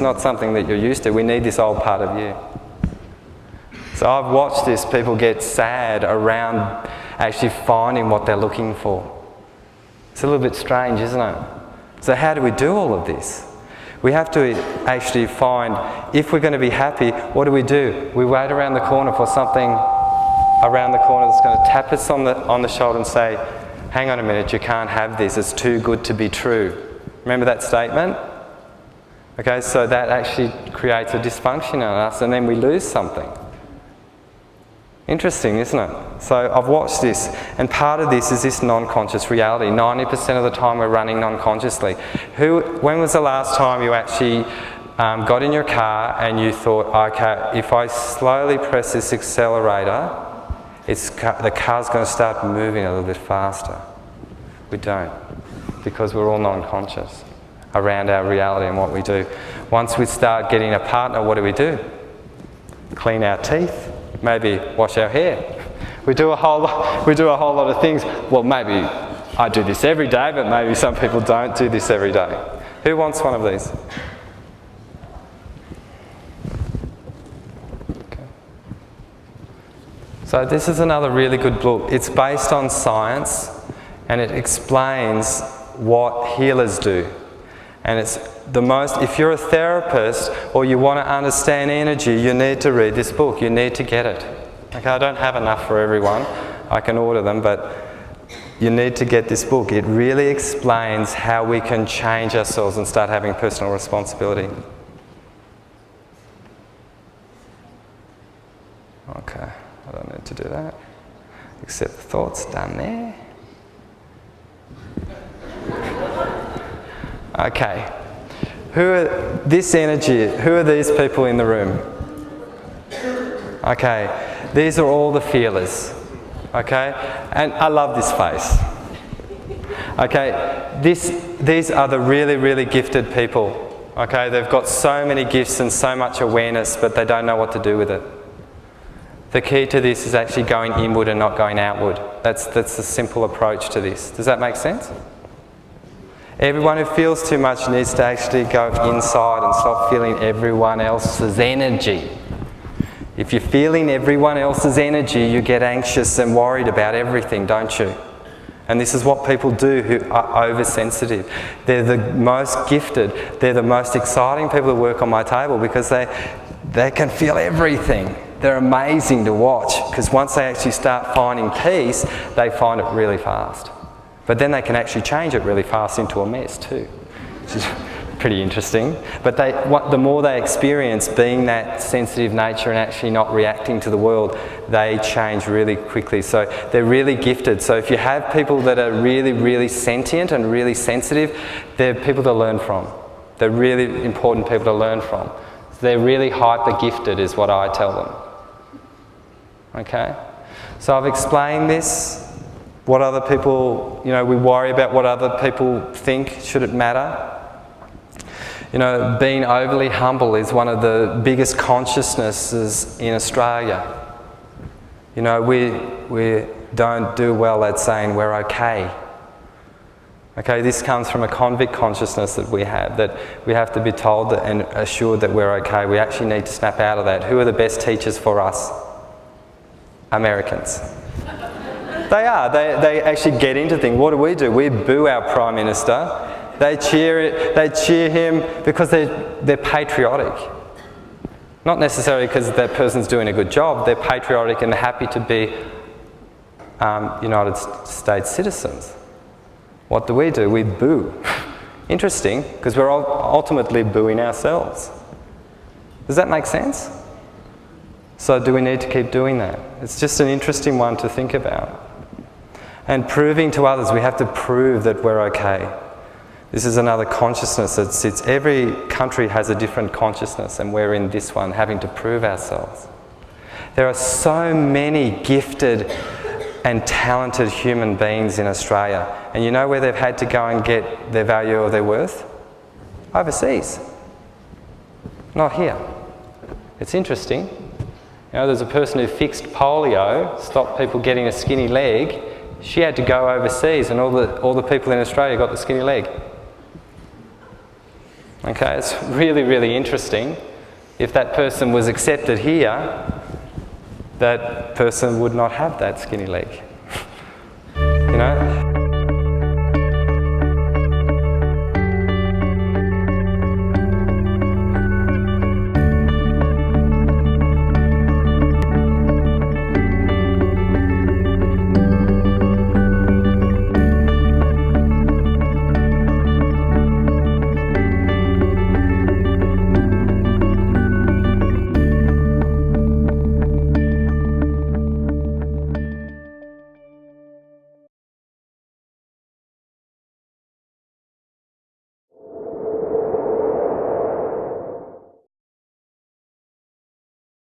is not something that you're used to. We need this old part of you. So I've watched this, people get sad around actually finding what they're looking for. It's a little bit strange, isn't it? So how do we do all of this? We have to actually find, if we're going to be happy, what do? We wait around the corner for something around the corner that's going to tap us on the shoulder and say, hang on a minute, you can't have this, it's too good to be true. Remember that statement? Okay, so that actually creates a dysfunction in us, and then we lose something. Interesting, isn't it? So I've watched this, and part of this is this non-conscious reality. 90% of the time we're running non-consciously. When was the last time you actually got in your car and you thought, okay, if I slowly press this accelerator, the car's going to start moving a little bit faster? We don't, because we're all non-conscious around our reality and what we do. Once we start getting a partner, what do? Clean our teeth. Maybe wash our hair. We do a whole lot of things. Well, maybe I do this every day, but maybe some people don't do this every day. Who wants one of these? Okay. So this is another really good book. It's based on science, and it explains what healers do. And it's the most, if you're a therapist or you want to understand energy, you need to read this book. You need to get it. Okay, I don't have enough for everyone. I can order them, but you need to get this book. It really explains how we can change ourselves and start having personal responsibility. Okay, I don't need to do that. Accept the thoughts, done there. Okay, who are these people in the room? Okay, these are all the feelers, okay? And I love this face. Okay, these are the really, really gifted people, okay? They've got so many gifts and so much awareness, but they don't know what to do with it. The key to this is actually going inward and not going outward. That's the simple approach to this. Does that make sense? Everyone who feels too much needs to actually go inside and stop feeling everyone else's energy. If you're feeling everyone else's energy, you get anxious and worried about everything, don't you? And this is what people do who are oversensitive. They're the most gifted, they're the most exciting people who work on my table because they can feel everything. They're amazing to watch because once they actually start finding peace, they find it really fast. But then they can actually change it really fast into a mess too, which is pretty interesting. But the more they experience being that sensitive nature and actually not reacting to the world, they change really quickly. So they're really gifted. So if you have people that are really, really sentient and really sensitive, they're people to learn from. They're really important people to learn from. They're really hyper gifted is what I tell them. Okay? So I've explained this. What other people, we worry about what other people think, should it matter? Being overly humble is one of the biggest consciousnesses in Australia. We don't do well at saying we're okay. Okay, this comes from a convict consciousness that we have to be told and assured that we're okay. We actually need to snap out of that. Who are the best teachers for us? Americans. They are. They actually get into things. What do? We boo our Prime Minister. They cheer him because they're patriotic. Not necessarily because that person's doing a good job. They're patriotic and happy to be United States citizens. What do? We boo. Interesting, because we're ultimately booing ourselves. Does that make sense? So do we need to keep doing that? It's just an interesting one to think about. And proving to others, we have to prove that we're okay. This is another consciousness that sits, every country has a different consciousness and we're in this one, having to prove ourselves. There are so many gifted and talented human beings in Australia. And you know where they've had to go and get their value or their worth? Overseas. Not here. It's interesting. There's a person who fixed polio, stopped people getting a skinny leg. She had to go overseas and all the people in Australia got the skinny leg. Okay, it's really, really interesting. If that person was accepted here, that person would not have that skinny leg.